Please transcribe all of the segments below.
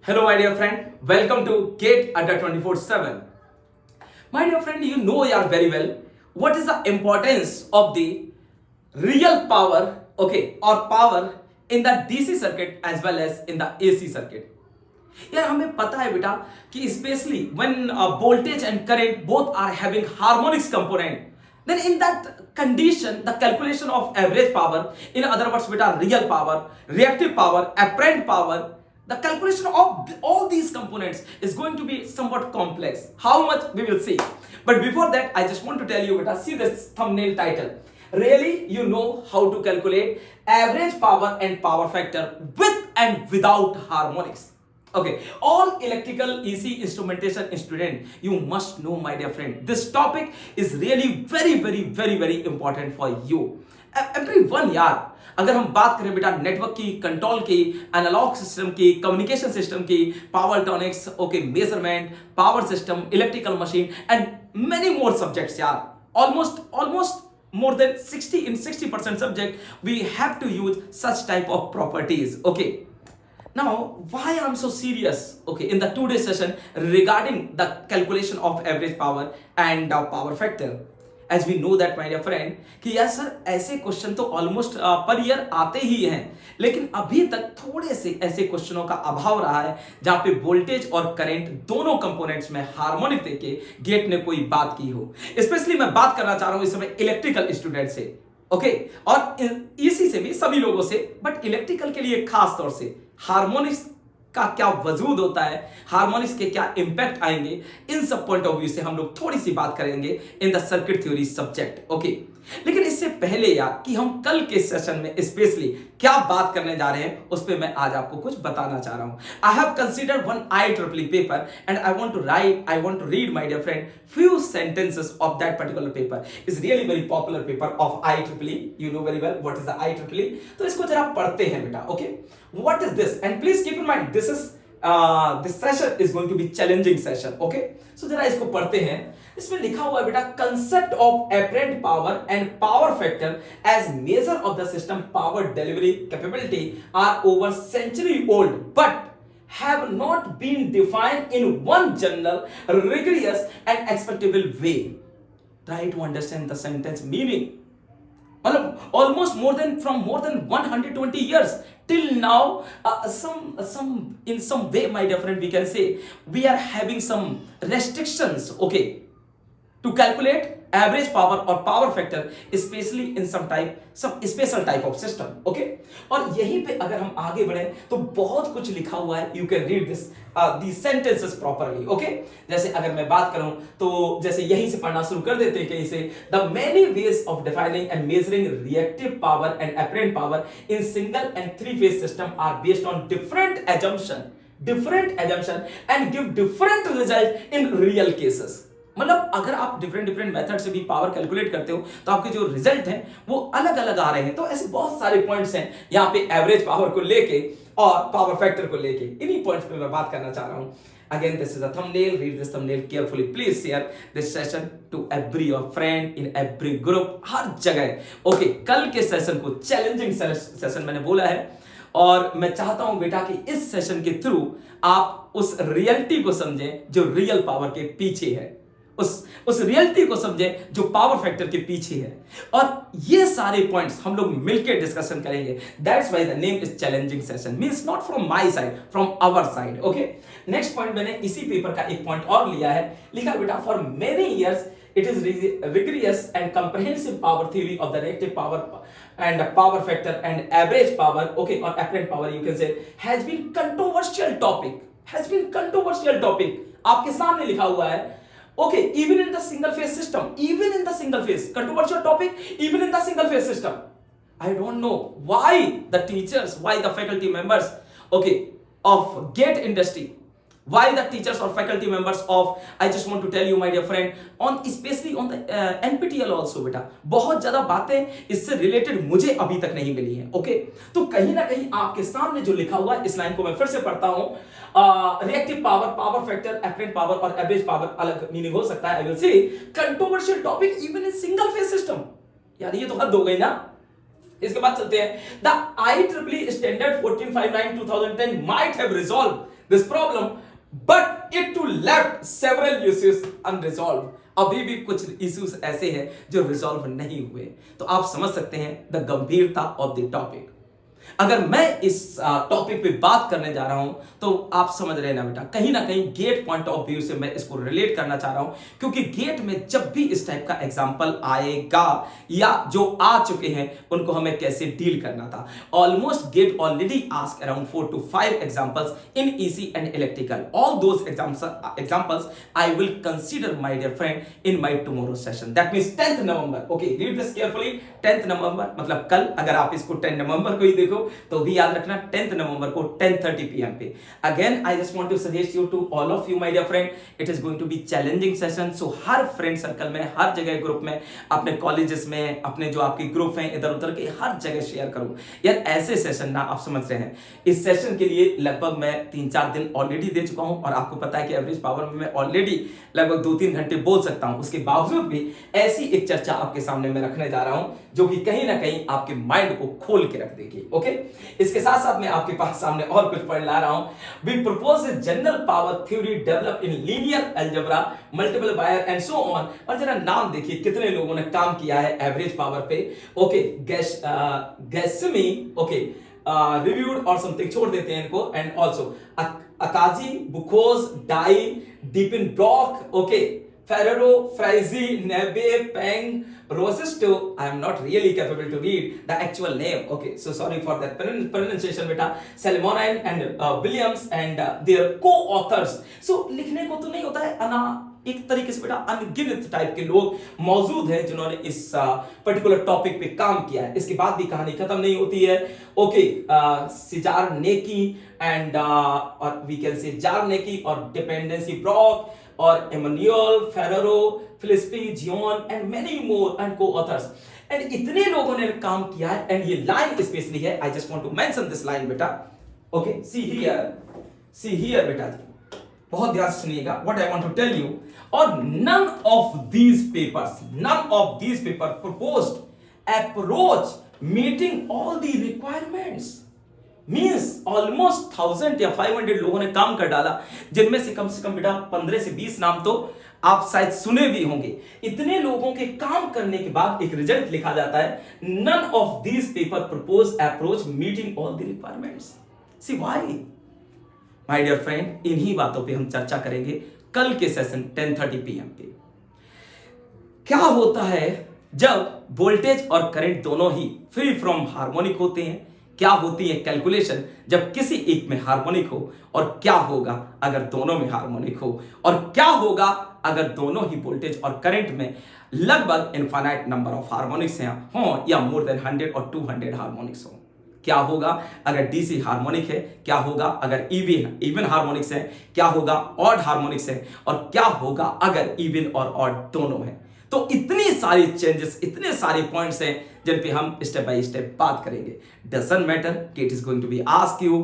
Hello, my dear friend. Welcome to Gate Adda 24/7. My dear friend, you know very well what is the importance of the real power, or power in the DC circuit as well as in the AC circuit. यार हमें पता है बेटा कि specially when voltage and current both are having harmonics component, then in that condition the calculation of average power, in other words beta real power, reactive power, apparent power, the calculation of all these components is going to be somewhat complex. How much we will see, but before that I just want to tell you beta, see this thumbnail title. Really, you know how to calculate average power and power factor with and without harmonics. Okay, all electrical EC instrumentation student, you must know, my dear friend, this topic is really very important for you. Everyone यार, अगर हम बात करें बेटा network की, control की, analogue system की, communication system की, power tonics, measurement, power system, electrical machine and many more subjects यार, almost more than 60% subject we have to use such type of properties. Okay, now why I'm so serious in the today's session regarding the calculation of average power and power factor, as we know that, my dear friend, कि यार sir ऐसे question तो almost per year आते ही हैं, लेकिन अभी तक थोड़े से ऐसे क्वेश्चनों का अभाव रहा है जहां पे वोल्टेज और करंट दोनों कंपोनेंट्स में हार्मोनिक देके गेट ने कोई बात की हो. स्पेशली मैं बात करना चाह रहा हूं इस समय इलेक्ट्रिकल स्टूडेंट से, और इसी से भी सभी लोगों से, बट इलेक्ट्रिकल के लिए खास तौर से हार्मोनिक्स का क्या वजूद होता है, हार्मोनिक्स के क्या इंपैक्ट आएंगे, इन सब पॉइंट ऑफ व्यू से हम लोग थोड़ी सी बात करेंगे in the circuit theory subject. लेकिन इससे पहले यार कि हम कल के सेशन में स्पेशली क्या बात करने जा रहे हैं उस पे मैं आज आपको कुछ बताना चाह रहा हूं. I have considered one IEEE paper and I want to read my dear friend few sentences of that particular paper. Is really very popular paper of IEEE. You know very well what is the IEEE. तो इसको जरा पढ़ते हैं बेटा. What is this? And please keep in mind this session is going to be challenging session. So जरा इसको पढ़ते हैं. इसमें लिखा हुआ है बेटा, concept of apparent power and power factor as measure of the system power delivery capability are over century old but have not been defined in one general, rigorous and expectable way. Try to understand the sentence meaning. Almost more than 120 years till now, in some way, my dear friend, we can say we are having some restrictions, to calculate average power or power factor, especially in some special type of system. और यहीं पे अगर हम आगे बढ़े तो बहुत कुछ लिखा हुआ है. You can read these sentences properly. जैसे अगर मैं बात करूं तो जैसे यहीं से पढ़ना शुरू कर देते हैं कहीं से. The many ways of defining and measuring reactive power and apparent power in single and three phase system are based on different assumption and give different result in real cases. मतलब अगर आप डिफरेंट मेथड से भी power calculate करते हो तो आपके जो रिजल्ट हैं वो अलग आ रहे हैं. तो ऐसे बहुत सारे पॉइंट्स हैं यहाँ पे एवरेज पावर को लेके और पावर फैक्टर को लेके. इन्हीं पॉइंट्स पे मैं बात करना चाह रहा हूँ. Again, this is a thumbnail. Read this thumbnail carefully. Please share this session to every your friend in every group. हर जगह. कल के सेशन को चैलेंजिंग सेशन मैंने बोला है और मैं चाहता हूं बेटा कि इस सेशन के थ्रू आप उस रियलिटी को समझें जो रियल पावर के पीछे है, उस रियलिटी को समझें जो पावर फैक्टर के पीछे है, और ये सारे पॉइंट्स हम लोग मिलकर डिस्कशन करेंगे. That's why the name is challenging session. Means not from my side, from our side. Next point मैंने इसी पेपर का एक पॉइंट और लिया है. लिखा बेटा, for many years it is rigorous and comprehensive power theory of the reactive power and power factor and average power, or apparent power, you can say, has been controversial topic. आपके सामने लिखा हुआ है. Even in the single phase system, controversial topic, even in the single phase system. I don't know why the teachers, why the faculty members, of GATE industry, why the teachers or faculty members of, I just want to tell you, my dear friend, especially on the NPTEL also बेटा, बहुत ज्यादा बातें इससे related मुझे अभी तक नहीं मिली हैं. तो कहीं ना कहीं आपके सामने जो लिखा हुआ है, इस लाइन को मैं फिर से पढ़ता हूं. Reactive power, power factor, apparent power और एवरेज पावर अलग मीनिंग हो सकता है. I will say controversial topic even in single phase system. यार ये तो हद हो गई ना. इसके बाद चलते हैं. The IEEE standard 1459/2010 might have resolved this problem, but it too left several issues unresolved. अभी भी कुछ इश्यूज ऐसे हैं जो रिजॉल्व नहीं हुए। तो आप समझ सकते हैं द गंभीरता ऑफ द टॉपिक। अगर मैं इस टॉपिक पे बात करने जा रहा हूं तो आप समझ रहे हैं ना बेटा, कहीं ना कहीं गेट पॉइंट ऑफ व्यू से मैं इसको रिलेट करना चाह रहा हूं, क्योंकि गेट में जब भी इस टाइप का एग्जांपल आएगा या जो आ चुके हैं उनको हमें कैसे डील करना था। Almost get already ask around 4 to 5 examples in EC and electrical. All those examples I will consider my dear friend in my tomorrow session, that means 10th November. Okay, read this carefully. 10th नवंबर मतलब कल, अगर आप इसको 10 नवंबर को ही देखो तो भी याद रखना 10th नवंबर को 10:30 PM पे। Again I just want to suggest you to all of you my dear friend, it is going to be challenging session. So हर फ्रेंड सर्कल में, हर जगह ग्रुप में, अपने कॉलेजेस में, अपने जो आपके ग्रुप हैं इधर उधर के, हर जगह शेयर करो यार। ऐसे सेशन ना, आप समझ रहे हैं, इस सेशन के लिए लगभग मैं 3-4 दिन ऑलरेडी दे चुका हूं और आपको पता है कि एवरेज पावर में मैं ऑलरेडी लगभग 2-3 घंटे बोल सकता हूं। उसके बावजूद भी ऐसी एक चर्चा आपके सामने मैं रखने जा रहा हूं जो कि कहीं ना कहीं आपके माइंड को खोल के रख देगी। ओके, इसके साथ साथ मैं आपके पास सामने और कुछ पॉइंट ला रहा हूं। We propose a general power theory develop in linear algebra, multiple wire and so on. और जरा नाम देखिए कितने लोगों ने काम किया है एवरेज पावर पे। ओके, गैसमी, ओके, रिव्यूड और समथिंग, छोड़ देते हैं इनको, एंड ऑल्सो अकाजी, बुकोस, डाई, डीपिन Brock, okay, Ferrero, Frizzy, Nebe, Peng, Rosisto. I am not really capable to read the actual name. Okay, so sorry for that pronunciation, beta. Salmonine and Williams and their co-authors. So लिखने को तो नहीं होता है, एक तरीके से बेटा अनगिनत टाइप के लोग मौजूद हैं जिन्होंने इस पर्टिकुलर टॉपिक पे काम किया है। इसके बाद भी कहानी खत्म नहीं होती है। ओके, सिजार नेकी एंड और वी कैन से जार नेकी और डिपेंडेंसी ब्रॉक और एमैनुअल फेरेरो, फिलिस्पी, जियोन and many more and co-authors. And इतने लोगों ने काम किया है, एंड ये लाइन स्पेशली है, I just want to mention this line beta. Okay, see here बेटा जी, बहुत ध्यान से सुनिएगा what I want to tell you. और none of these papers proposed approach meeting all the requirements। Means almost 1000 या 500 लोगों ने काम कर डाला, जिनमें से कम बेटा 15 से 20 नाम तो आप शायद सुने भी होंगे। इतने लोगों के काम करने के बाद एक रिजल्ट लिखा जाता है, none of these paper propose approach meeting all the requirements। See why? My dear friend, इन्हीं बातों पे हम चर्चा करेंगे कल के सेशन 10:30 PM पे। क्या होता है जब वोल्टेज और करंट दोनों ही फ्री फ्रॉम हार्मोनिक होते हैं? क्या होती है कैलकुलेशन जब किसी एक में हार्मोनिक हो, और क्या होगा अगर दोनों में हार्मोनिक हो, और क्या होगा अगर दोनों ही वोल्टेज और करंट में लगभग इनफाइनाइट नंबर ऑफ हार्मोनिक्स हों या मोर देन 100 और 200 हार्मोनिक्स हो? क्या होगा अगर डीसी हार्मोनिक है? क्या होगा अगर इवन हार्मोनिक्स है? क्या होगा ऑड हार्मोनिक्स है? और क्या होगा अगर इवन और ऑड दोनों है? तो इतनी सारी चेंजेस, इतने सारे पॉइंट्स हैं जिन पे हम स्टेप बाय स्टेप बात करेंगे। Doesn't matter, it is going to be ask you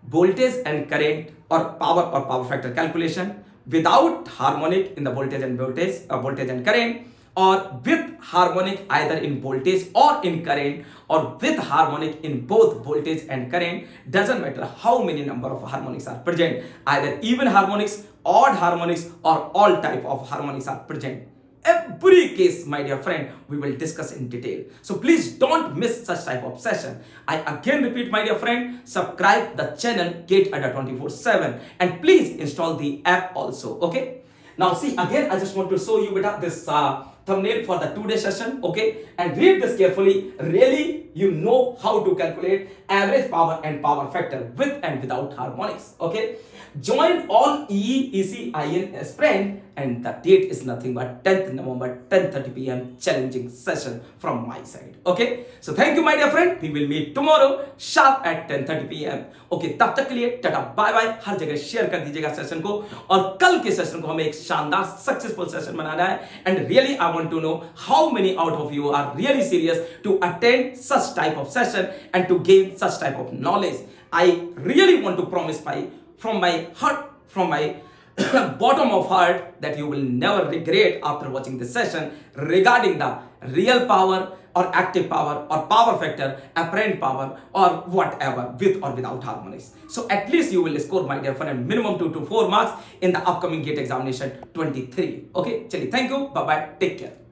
voltage and current और power factor calculation without harmonic in the voltage and current, or with harmonic either in voltage or in current, or with harmonic in both voltage and current. Doesn't matter how many number of harmonics are present, either even harmonics, odd harmonics, or all type of harmonics are present. Every case, my dear friend, we will discuss in detail. So please don't miss such type of session. I again repeat, my dear friend, subscribe the channel Gate Adda 24/7 and please install the app also. Okay. Now see, again I just want to show you beta this thumbnail for the today session, okay, and read this carefully. Really, you know how to calculate average power and power factor with and without harmonics. Okay, join all EECIN aspirant, and the date is nothing but 10th November 10:30 PM challenging session from my side. Okay, so thank you my dear friend, we will meet tomorrow sharp at 10:30 PM. Okay, तब तक के लिए tata bye bye. हर जगह share कर दीजिएगा session को, और कल के सेशन को हमें एक शानदार सक्सेसफुल सेशन बनाना है। And really I want to know how many out of you are really serious to attend such type of session and to gain such type of knowledge. I really want to promise from my heart, from my bottom of heart, that you will never regret after watching this session regarding the real power, or active power or power factor, apparent power or whatever, with or without harmonics. So at least you will score, my dear friend, minimum 2 to 4 marks in the upcoming GATE examination 23. Okay, chali, thank you, bye bye, take care.